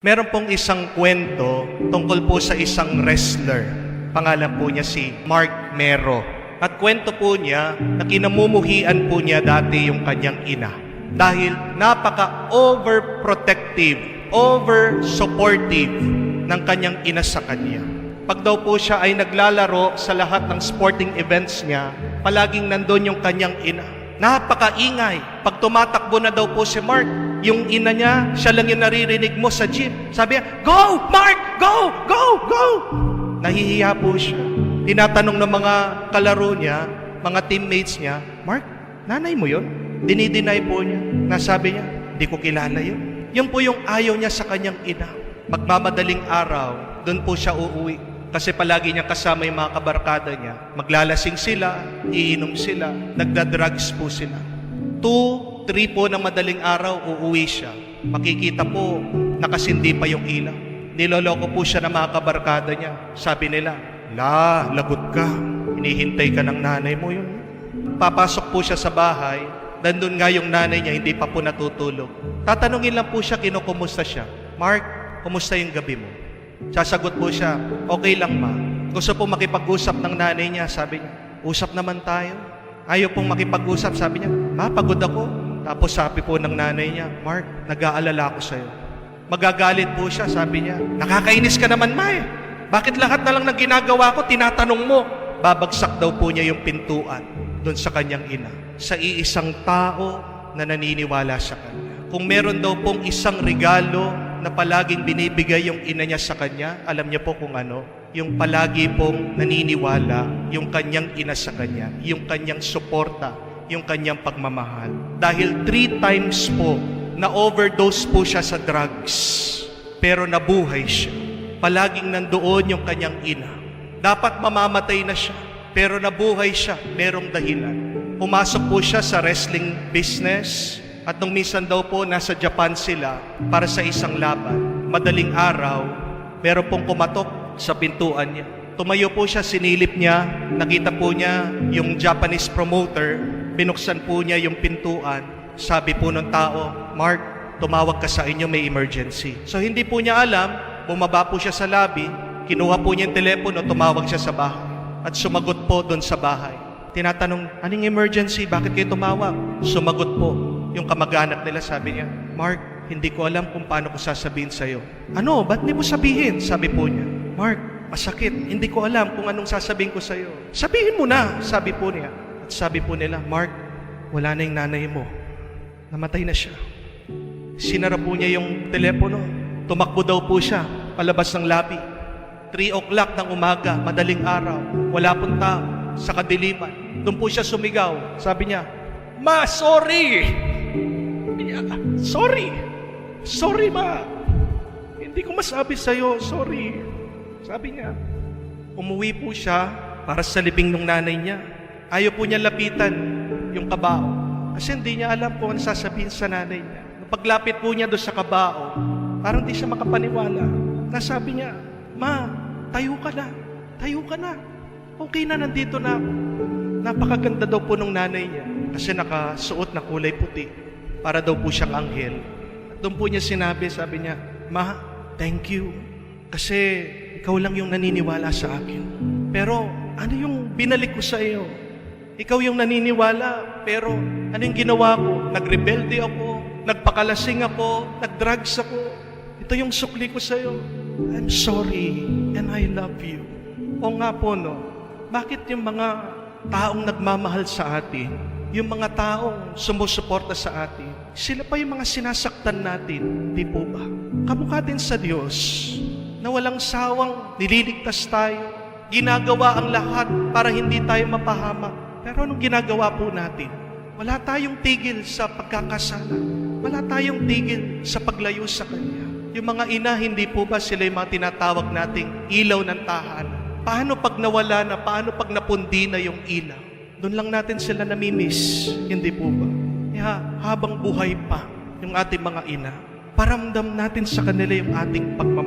Meron pong isang kwento tungkol po sa isang wrestler. Pangalan po niya si Mark Mero. At kwento po niya na kinamumuhian po niya dati yung kanyang ina. Dahil napaka-overprotective, over-supportive ng kanyang ina sa kanya. Pag daw po siya ay naglalaro sa lahat ng sporting events niya, palaging nandun yung kanyang ina. Napakaingay. Pag tumatakbo na daw po si Mark, yung ina niya, siya lang yung naririnig mo sa jeep. Sabi niya, "Go, Mark! Go! Go! Go!" Nahihiya po siya. Tinatanong ng mga kalaro niya, mga teammates niya, "Mark, nanay mo yun?" Dinideny po niya. Nasabi niya, "Di ko kilala yun." Yun po yung ayaw niya sa kanyang ina. Pagmamadaling araw, doon po siya uuwi. Kasi palagi niya kasama yung mga kabarkada niya. Maglalasing sila, iinom sila, nagdadrugs po sila. 2-3 po ng madaling araw, uuwi siya. Makikita po, nakasindi pa yung ilaw. Niloloko po siya ng mga kabarkada niya. Sabi nila, lagot ka. Hinihintay ka ng nanay mo yun. Papasok po siya sa bahay. Nandun nga yung nanay niya, hindi pa po natutulog. Tatanungin lang po siya, kinukumusta siya. "Mark, kumusta yung gabi mo?" Sasagot po siya, "Okay lang, ma." Gusto po makipag-usap ng nanay niya. Sabi niya, "Usap naman tayo." Ayaw pong makipag-usap. Sabi niya, "Ma, pagod ako." Tapos sabi po ng nanay niya, "Mark, nag-aalala ako sa'yo." Magagalit po siya. Sabi niya, "Nakakainis ka naman, ma eh. Bakit lahat na lang ng ginagawa ko, tinatanong mo?" Babagsak daw po niya yung pintuan doon sa kanyang ina. Sa iisang tao na naniniwala sa kanya. Kung meron daw pong isang regalo na palaging binibigay yung ina niya sa kanya, alam niya po kung ano? Yung palagi pong naniniwala yung kanyang ina sa kanya, yung kanyang suporta, yung kanyang pagmamahal. Dahil 3 times po na overdose po siya sa drugs, pero nabuhay siya. Palaging nandoon yung kanyang ina. Dapat mamamatay na siya, pero nabuhay siya, merong dahilan. Pumasok po siya sa wrestling business, at nung minsan daw po, nasa Japan sila para sa isang laban. Madaling araw, meron pong kumatok sa pintuan niya. Tumayo po siya, sinilip niya, nakita po niya yung Japanese promoter, binuksan po niya yung pintuan. Sabi po ng tao, "Mark, tumawag ka sa inyo, may emergency." So hindi po niya alam, bumaba po siya sa lobby, kinuha po niya yung telepono, tumawag siya sa bahay. At sumagot po doon sa bahay. Tinatanong, "Anong emergency? Bakit kayo tumawag?" Sumagot po yung kamag-anak nila. Sabi niya, "Mark, hindi ko alam kung paano ko sasabihin sa'yo." "Ano? Ba't di mo sabihin?" Sabi po niya. "Mark, masakit. Hindi ko alam kung anong sasabihin ko sa'yo." "Sabihin mo na," sabi po niya. At sabi po nila, "Mark, wala na yung nanay mo. Namatay na siya." Sinara po niya yung telepono. Tumakbo daw po siya palabas ng lobby. 3 o'clock ng umaga, madaling araw. Wala pong tao sa kadiliman. Doon po siya sumigaw. Sabi niya, "Ma, sorry! Sorry! Sorry, ma! Hindi ko masabi sa'yo, sorry." Sabi niya. Umuwi po siya para sa libing ng nanay niya. Ayaw po niya lapitan yung kabao. Kasi hindi niya alam kung ano sasabihin sa nanay niya. Paglapit po niya doon sa kabao, parang di siya makapaniwala. Nasabi niya, "Ma, tayo ka na. Tayo ka na. Okay na, nandito na ako." Napakaganda daw po ng nanay niya kasi nakasuot na kulay puti para daw po siyang anghel. Doon po niya sinabi, sabi niya, "Ma, thank you. Kasi ikaw lang yung naniniwala sa akin. Pero ano yung binalik ko sa iyo? Ikaw yung naniniwala, pero ano yung ginawa ko? Nagrebelde ako, nagpakalasing ako, nagdrugs ako. Ito yung sukli ko sa iyo. I'm sorry and I love you." O nga po, no? Bakit yung mga taong nagmamahal sa atin, yung mga taong sumusuporta sa atin, sila pa yung mga sinasaktan natin, di po ba? Kamukha din sa Diyos, na walang sawang nililigtas tayo, ginagawa ang lahat para hindi tayo mapahamak. Pero anong ginagawa po natin? Wala tayong tigil sa pagkakasala. Wala tayong tigil sa paglayo sa Kanya. Yung mga ina, hindi po ba sila yung mga tinatawag nating ilaw ng tahanan? Paano pag nawala na? Paano pag napundi na yung ilaw? Doon lang natin sila namimiss. Hindi po ba? Kaya habang buhay pa yung ating mga ina, paramdam natin sa kanila yung ating pagmamahal.